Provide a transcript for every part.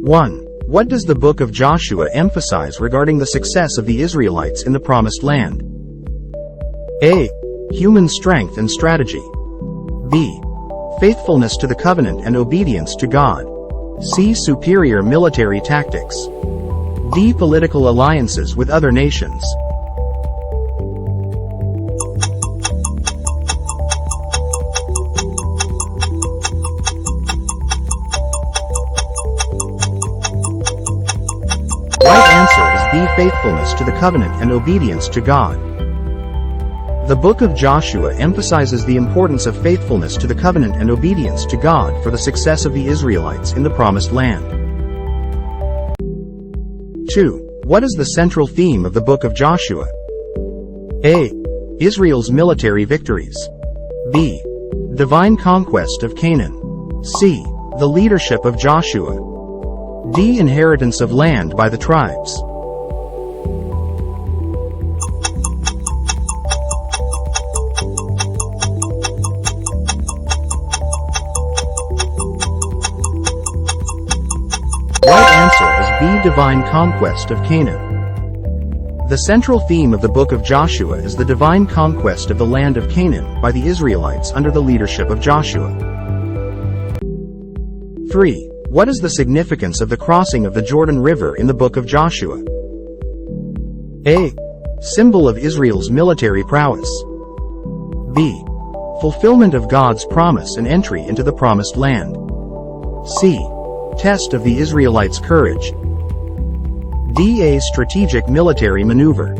1. What does the book of Joshua emphasize regarding the success of the Israelites in the Promised Land? A. Human strength and strategy. B. Faithfulness to the covenant and obedience to God. C. Superior military tactics. D. Political alliances with other nations. Right answer is B. Faithfulness to the covenant and obedience to God. The book of Joshua emphasizes the importance of faithfulness to the covenant and obedience to God for the success of the Israelites in the Promised Land. 2. What is the central theme of the book of Joshua? A. Israel's military victories. B. Divine conquest of Canaan. C. The leadership of Joshua. D. Inheritance of land by the tribes. Right answer is B. Divine conquest of Canaan. The central theme of the book of Joshua is the divine conquest of the land of Canaan by the Israelites under the leadership of Joshua. 3. What is the significance of the crossing of the Jordan River in the book of Joshua? A. Symbol of Israel's military prowess. B. Fulfillment of God's promise and entry into the Promised Land. C. Test of the Israelites' courage. D. A strategic military maneuver.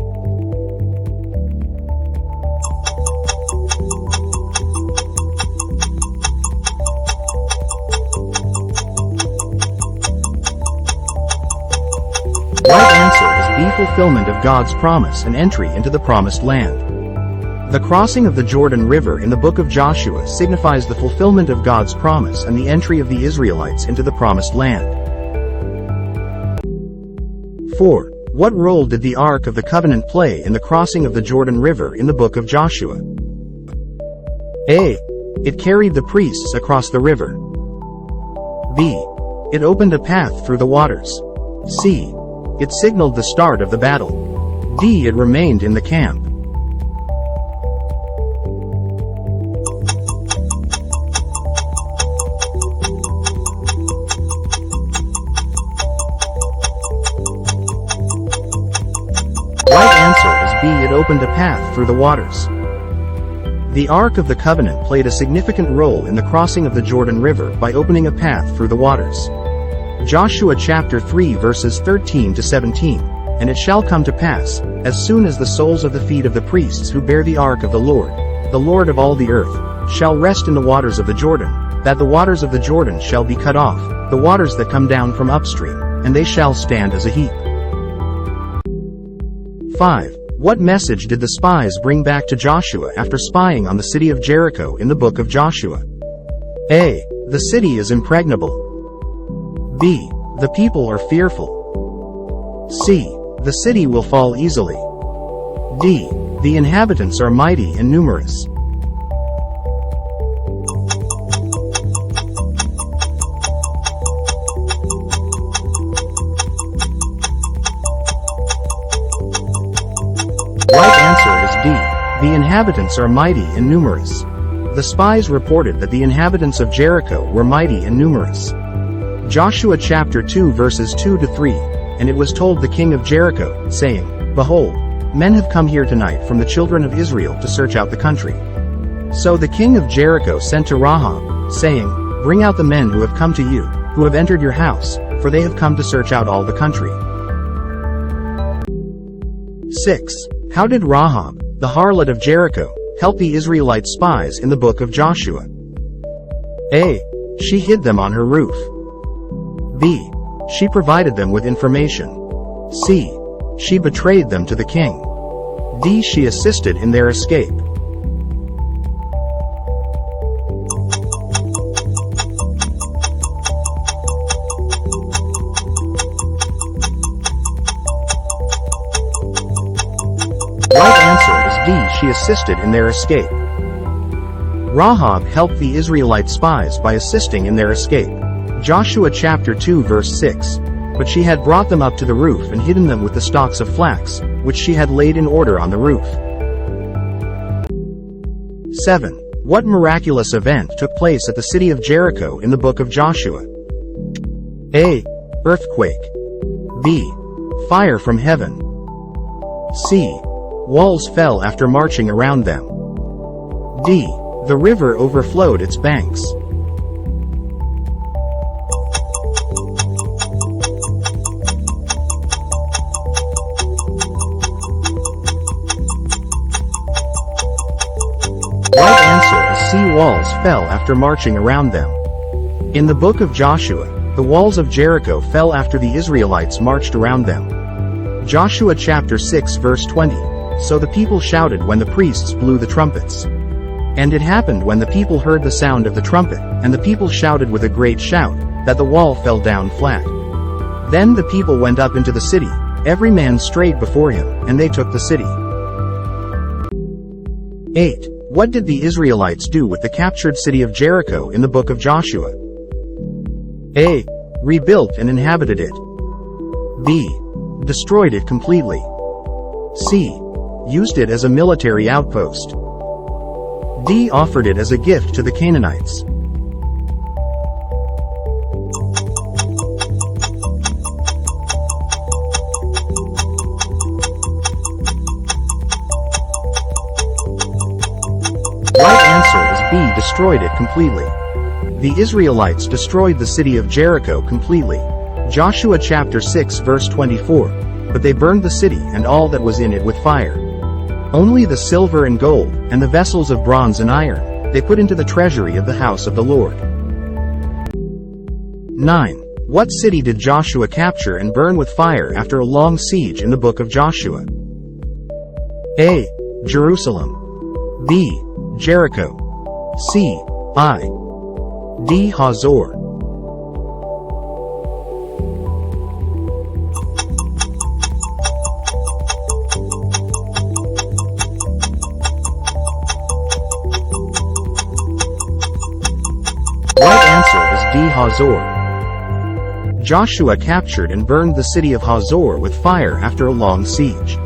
Right answer is B. Fulfillment of God's promise and entry into the Promised Land. The crossing of the Jordan River in the book of Joshua signifies the fulfillment of God's promise and the entry of the Israelites into the Promised Land. 4. What role did the Ark of the Covenant play in the crossing of the Jordan River in the book of Joshua? A. It carried the priests across the river. B. It opened a path through the waters. C. It signaled the start of the battle. D. It remained in the camp. Right answer is B. It opened a path through the waters. The Ark of the Covenant played a significant role in the crossing of the Jordan River by opening a path through the waters. Joshua chapter 3 verses 13 to 17. And it shall come to pass, as soon as the soles of the feet of the priests who bear the ark of the Lord of all the earth, shall rest in the waters of the Jordan, that the waters of the Jordan shall be cut off, the waters that come down from upstream, and they shall stand as a heap. 5. What message did the spies bring back to Joshua after spying on the city of Jericho in the book of Joshua? A. The city is impregnable. B. The people are fearful. C. The city will fall easily. D. The inhabitants are mighty and numerous. Right answer is D. The inhabitants are mighty and numerous. The spies reported that the inhabitants of Jericho were mighty and numerous. Joshua chapter 2 verses 2 to 3. And it was told the king of Jericho, saying, Behold, men have come here tonight from the children of Israel to search out the country. So the king of Jericho sent to Rahab, saying, Bring out the men who have come to you, who have entered your house, for they have come to search out all the country. 6. How did Rahab, the harlot of Jericho, help the Israelite spies in the book of Joshua? A. She hid them on her roof. B. She provided them with information. C. She betrayed them to the king. D. She assisted in their escape. Right answer is D. She assisted in their escape. Rahab helped the Israelite spies by assisting in their escape. Joshua chapter 2 verse 6. But she had brought them up to the roof and hidden them with the stalks of flax, which she had laid in order on the roof. 7. What miraculous event took place at the city of Jericho in the book of Joshua? A. Earthquake. B. Fire from heaven. C. Walls fell after marching around them. D. The river overflowed its banks. Right answer is C. Walls fell after marching around them. In the book of Joshua, the walls of Jericho fell after the Israelites marched around them. Joshua chapter 6 verse 20. So the people shouted when the priests blew the trumpets. And it happened when the people heard the sound of the trumpet, and the people shouted with a great shout, that the wall fell down flat. Then the people went up into the city, every man straight before him, and they took the city. 8. What did the Israelites do with the captured city of Jericho in the book of Joshua? A. Rebuilt and inhabited it. B. Destroyed it completely. C. Used it as a military outpost. D. Offered it as a gift to the Canaanites. Right answer is B. Destroyed it completely. The Israelites destroyed the city of Jericho completely. Joshua chapter 6 verse 24. But they burned the city and all that was in it with fire. Only the silver and gold, and the vessels of bronze and iron, they put into the treasury of the house of the Lord. 9. What city did Joshua capture and burn with fire after a long siege in the book of Joshua? A. Jerusalem. B. Jericho. C. Ai. D. Hazor. Right answer is D. Hazor. Joshua captured and burned the city of Hazor with fire after a long siege.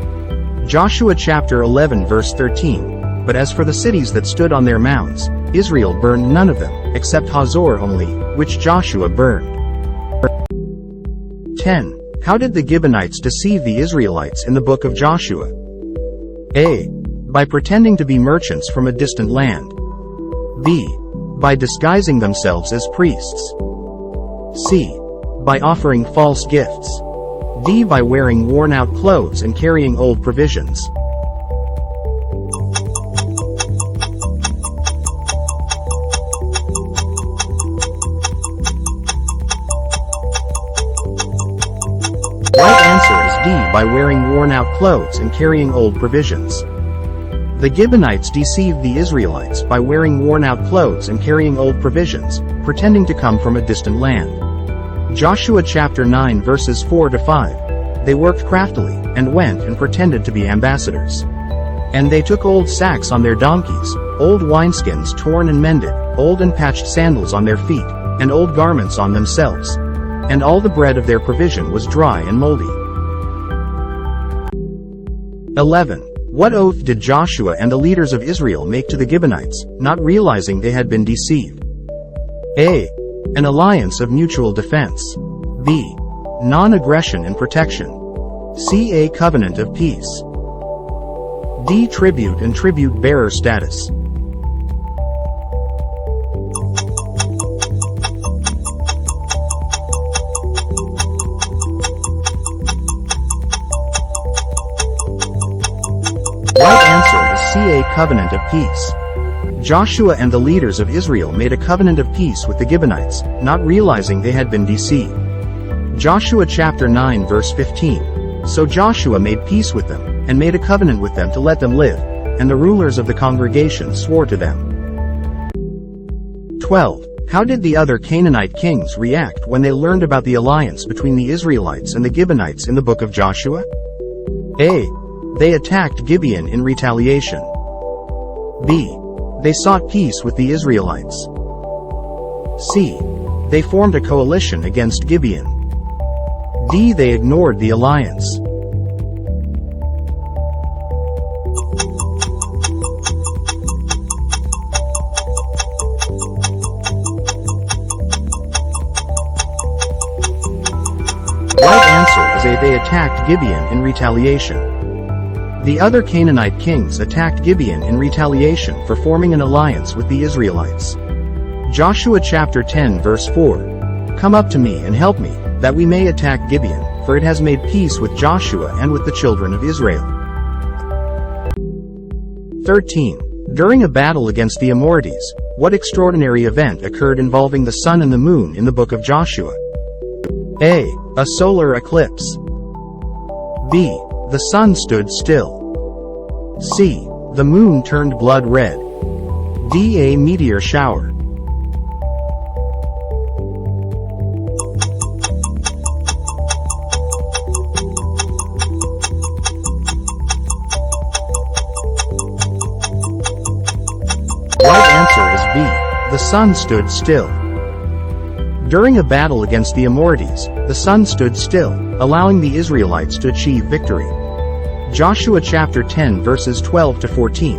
Joshua chapter 11 verse 13. But as for the cities that stood on their mounds, Israel burned none of them, except Hazor only, which Joshua burned. 10. How did the Gibeonites deceive the Israelites in the book of Joshua? A. By pretending to be merchants from a distant land. B. By disguising themselves as priests. C. By offering false gifts. D. By wearing worn-out clothes and carrying old provisions. Right answer is D. By wearing worn-out clothes and carrying old provisions. The Gibeonites deceived the Israelites by wearing worn-out clothes and carrying old provisions, pretending to come from a distant land. Joshua chapter 9 verses 4 to 5. They worked craftily, and went and pretended to be ambassadors. And they took old sacks on their donkeys, old wineskins torn and mended, old and patched sandals on their feet, and old garments on themselves. And all the bread of their provision was dry and moldy. 11. What oath did Joshua and the leaders of Israel make to the Gibeonites, not realizing they had been deceived? A. An alliance of mutual defense. B. Non-aggression and protection. C. A covenant of peace. D. Tribute and tribute-bearer status. Right answer is C. A covenant of peace. Joshua and the leaders of Israel made a covenant of peace with the Gibeonites, not realizing they had been deceived. Joshua chapter 9 verse 15. So Joshua made peace with them, and made a covenant with them to let them live, and the rulers of the congregation swore to them. 12. How did the other Canaanite kings react when they learned about the alliance between the Israelites and the Gibeonites in the book of Joshua? A. They attacked Gibeon in retaliation. B. They sought peace with the Israelites. C. They formed a coalition against Gibeon. D. They ignored the alliance. Right answer is A. They attacked Gibeon in retaliation. The other Canaanite kings attacked Gibeon in retaliation for forming an alliance with the Israelites. Joshua chapter 10 verse 4. Come up to me and help me, that we may attack Gibeon, for it has made peace with Joshua and with the children of Israel. 13. During a battle against the Amorites, what extraordinary event occurred involving the sun and the moon in the book of Joshua? A. A solar eclipse. B. The sun stood still. C. The moon turned blood red. D. A meteor shower. Right answer is B. The sun stood still. During a battle against the Amorites, the sun stood still, allowing the Israelites to achieve victory. Joshua chapter 10 verses 12 to 14.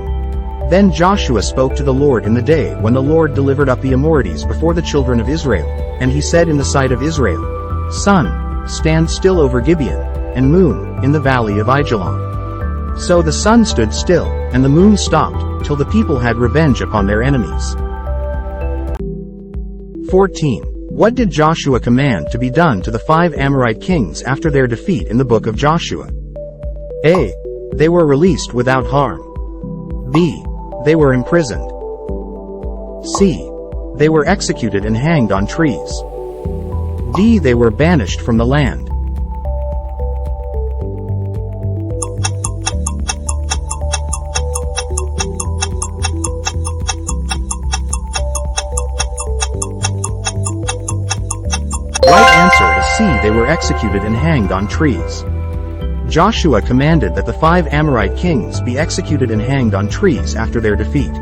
Then Joshua spoke to the Lord in the day when the Lord delivered up the Amorites before the children of Israel, and he said in the sight of Israel, Sun, stand still over Gibeon, and moon, in the valley of Ajalon. So the sun stood still, and the moon stopped, till the people had revenge upon their enemies. 14. What did Joshua command to be done to the 5 Amorite kings after their defeat in the book of Joshua? A. They were released without harm. B. They were imprisoned. C. They were executed and hanged on trees. D. They were banished from the land. Right answer is C. They were executed and hanged on trees. Joshua commanded that the 5 Amorite kings be executed and hanged on trees after their defeat.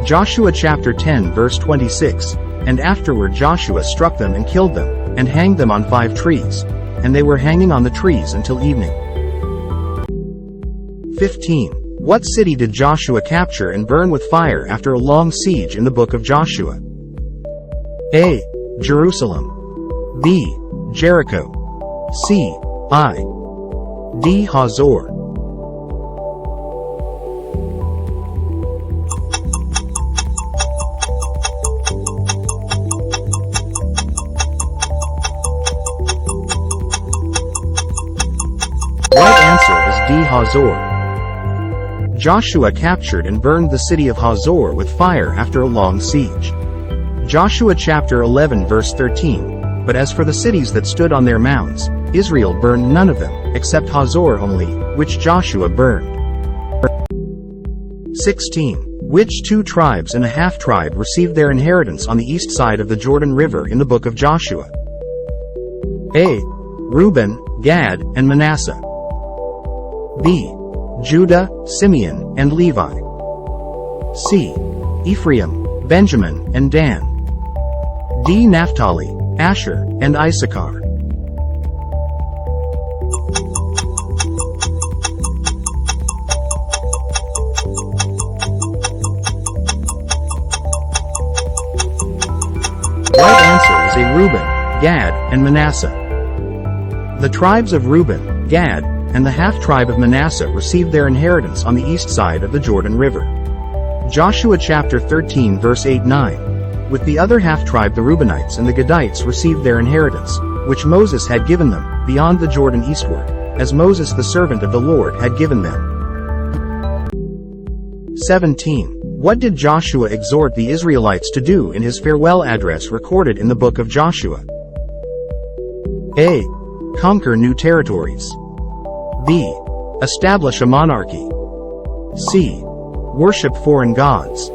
Joshua chapter 10 verse 26, and afterward Joshua struck them and killed them, and hanged them on 5 trees, and they were hanging on the trees until evening. 15. What city did Joshua capture and burn with fire after a long siege in the book of Joshua? A. Jerusalem. B. Jericho. C. Ai. D. Hazor. Right answer is D. Hazor. Joshua captured and burned the city of Hazor with fire after a long siege. Joshua chapter 11 verse 13. But as for the cities that stood on their mounds, Israel burned none of them, except Hazor only, which Joshua burned. 16. Which 2 tribes and a half-tribe received their inheritance on the east side of the Jordan River in the book of Joshua? A. Reuben, Gad, and Manasseh. B. Judah, Simeon, and Levi. C. Ephraim, Benjamin, and Dan. D. Naphtali, Asher, and Issachar. Right answer is A. Reuben, Gad, and Manasseh. The tribes of Reuben, Gad, and the half-tribe of Manasseh received their inheritance on the east side of the Jordan River. Joshua chapter 13 verse 8-9. With the other half-tribe the Reubenites and the Gadites received their inheritance, which Moses had given them, beyond the Jordan eastward, as Moses the servant of the Lord had given them. 17. What did Joshua exhort the Israelites to do in his farewell address recorded in the book of Joshua? A. Conquer new territories. B. Establish a monarchy. C. Worship foreign gods.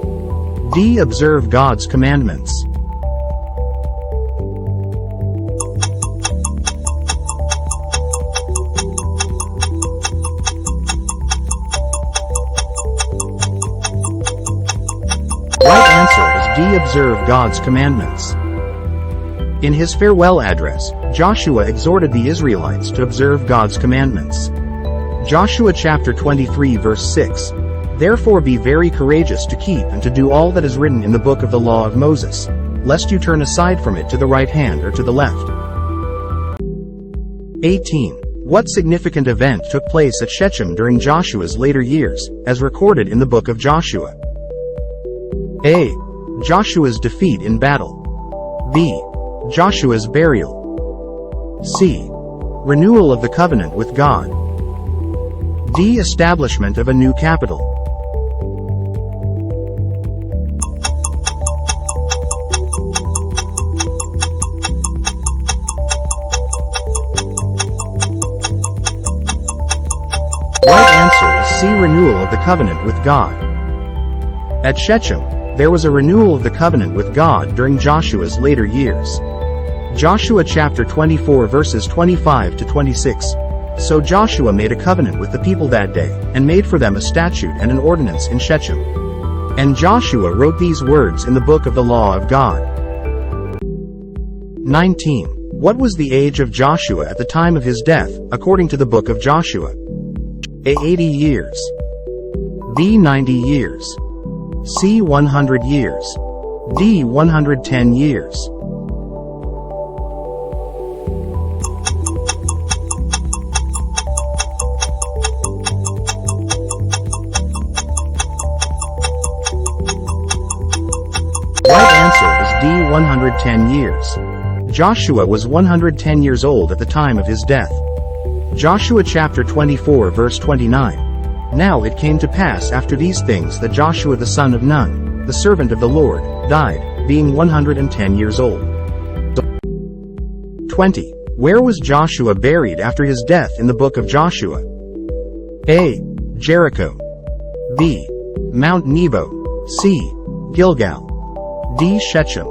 D. Observe God's commandments. Right answer is D. Observe God's commandments. In his farewell address, Joshua exhorted the Israelites to observe God's commandments. Joshua chapter 23 verse 6. Therefore be very courageous to keep and to do all that is written in the book of the law of Moses, lest you turn aside from it to the right hand or to the left. 18. What significant event took place at Shechem during Joshua's later years, as recorded in the book of Joshua? A. Joshua's defeat in battle. B. Joshua's burial. C. Renewal of the covenant with God. D. Establishment of a new capital. Right answer is C. Renewal of the covenant with God. At Shechem, there was a renewal of the covenant with God during Joshua's later years. Joshua chapter 24 verses 25 to 26. So Joshua made a covenant with the people that day, and made for them a statute and an ordinance in Shechem. And Joshua wrote these words in the book of the law of God. 19. What was the age of Joshua at the time of his death, according to the book of Joshua? A. 80 years. B. 90 years. C. 100 years. D. 110 years. Right answer is D. 110 years. Joshua was 110 years old at the time of his death. Joshua chapter 24 verse 29. Now it came to pass after these things that Joshua the son of Nun, the servant of the Lord, died, being 110 years old. 20. Where was Joshua buried after his death in the book of Joshua? A. Jericho. B. Mount Nebo. C. Gilgal. D. Shechem.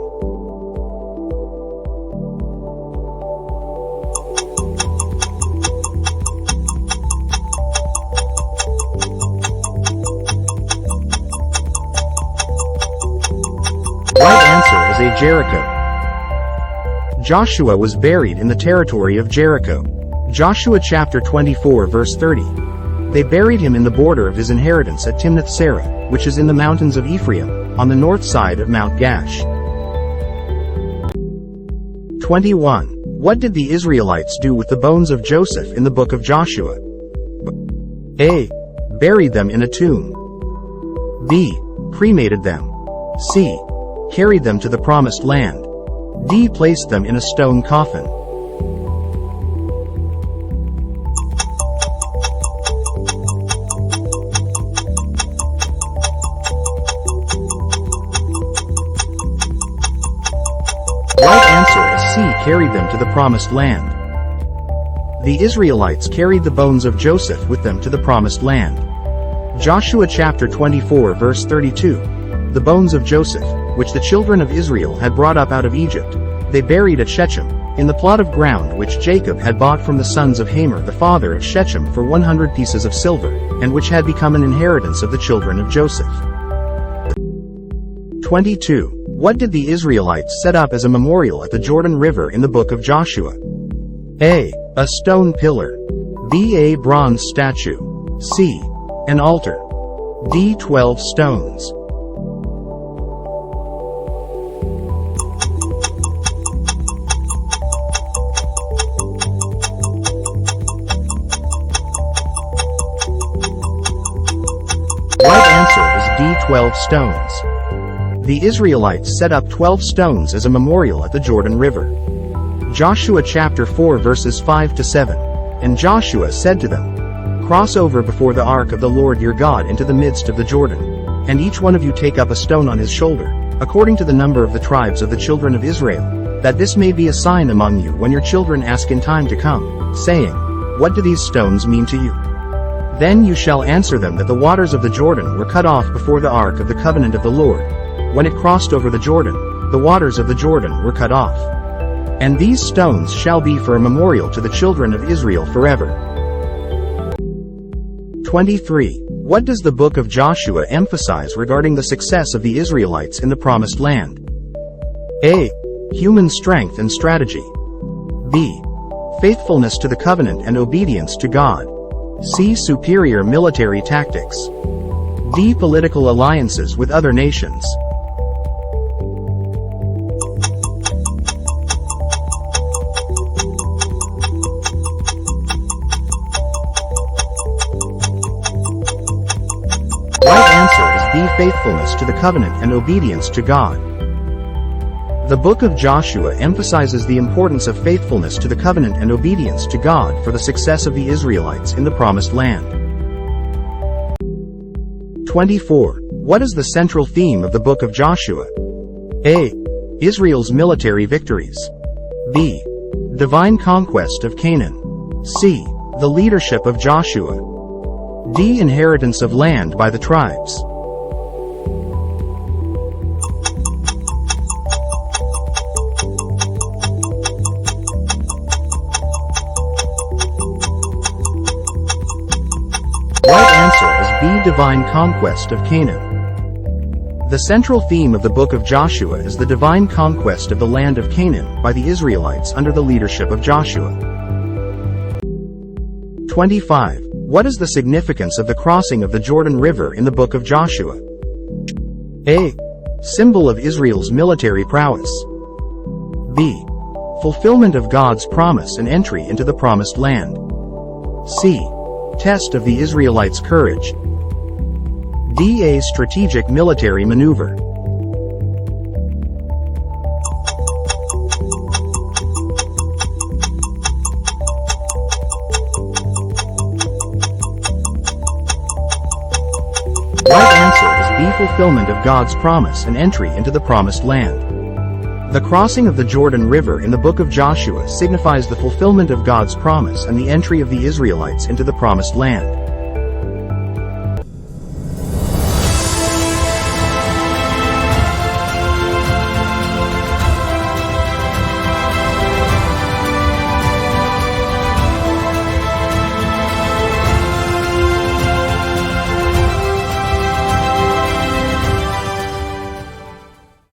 Right answer is A. Jericho. Joshua was buried in the territory of Jericho. Joshua chapter 24 verse 30. They buried him in the border of his inheritance at Timnath-Serah, which is in the mountains of Ephraim, on the north side of Mount Gash. 21. What did the Israelites do with the bones of Joseph in the book of Joshua? A. Buried them in a tomb. B. Cremated them. C. Carried them to the promised land. D. Placed them in a stone coffin. Right answer is C. Carried them to the promised land. The Israelites carried the bones of Joseph with them to the promised land. Joshua chapter 24 verse 32. The bones of Joseph, which the children of Israel had brought up out of Egypt, they buried at Shechem, in the plot of ground which Jacob had bought from the sons of Hamor the father of Shechem for 100 pieces of silver, and which had become an inheritance of the children of Joseph. 22. What did the Israelites set up as a memorial at the Jordan River in the book of Joshua? A. A stone pillar. B. A bronze statue. C. An altar. D. 12 stones. Right answer is D. 12 stones. The Israelites set up 12 stones as a memorial at the Jordan River. Joshua chapter 4 verses 5 to 7. And Joshua said to them, Cross over before the ark of the Lord your God into the midst of the Jordan, and each one of you take up a stone on his shoulder, according to the number of the tribes of the children of Israel, that this may be a sign among you when your children ask in time to come, saying, What do these stones mean to you? Then you shall answer them that the waters of the Jordan were cut off before the ark of the covenant of the Lord. When it crossed over the Jordan, the waters of the Jordan were cut off. And these stones shall be for a memorial to the children of Israel forever. 23. What does the book of Joshua emphasize regarding the success of the Israelites in the promised land? A. Human strength and strategy. B. Faithfulness to the covenant and obedience to God. C. Superior military tactics. D. Political alliances with other nations. Right answer is B. Faithfulness to the covenant and obedience to God. The book of Joshua emphasizes the importance of faithfulness to the covenant and obedience to God for the success of the Israelites in the Promised Land. 24. What is the central theme of the book of Joshua? A. Israel's military victories. B. Divine conquest of Canaan. C. The leadership of Joshua. D. Inheritance of land by the tribes. Right answer is B. Divine conquest of Canaan. The central theme of the book of Joshua is the divine conquest of the land of Canaan by the Israelites under the leadership of Joshua. 25. What is the significance of the crossing of the Jordan River in the book of Joshua? A. Symbol of Israel's military prowess. B. Fulfillment of God's promise and entry into the Promised Land. C. Test of the Israelites' courage. D. A strategic military maneuver. Right answer is B. Fulfillment of God's promise and entry into the Promised Land. The crossing of the Jordan River in the book of Joshua signifies the fulfillment of God's promise and the entry of the Israelites into the Promised Land.